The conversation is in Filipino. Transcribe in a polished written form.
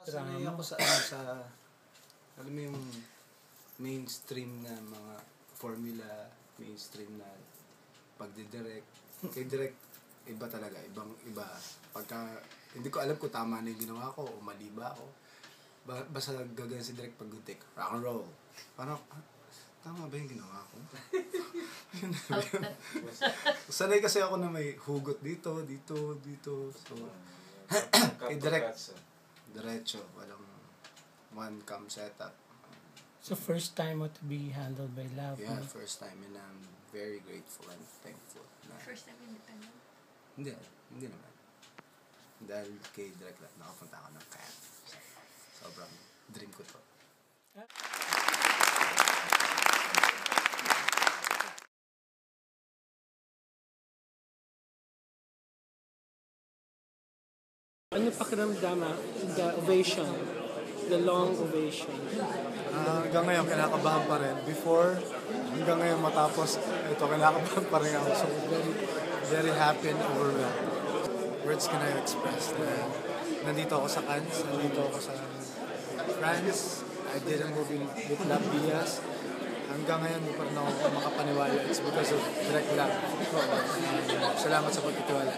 Sanay ako sa ano sa alam mo yung mainstream na mga formula, mainstream na pagdidirect. Kay direct iba talaga, ibang iba. Pagka hindi ko alam kung tama na yung ginawa ko o mali ba ako. Basta gagawin si direct pag take rock and roll. Parang tama ba yung ginawa ko? Sanay kasi ako na may hugot dito. So, kay direct, diretso, walang one cam setup. So first time mo to be handled by Love? Yeah, first time, and I'm very grateful and thankful. First time independent? Hindi naman. Dahil kay direct lang, nakapunta ako ng camp. Sobrang dream ko to. Ano pakiramdam the ovation? The long ovation? Hanggang ngayon, kinakabahan pa rin. Before, hanggang ngayon matapos, ito, kinakabahan pa rin ako. So, very, very happy and overwhelmed. Words can I express na nandito ako sa Cannes, nandito ako sa France. I did a movie with Love Diaz. Hanggang ngayon, hindi pa rin ako makapaniwala. It's because of Direct Love. Salamat sa pagtitiwala.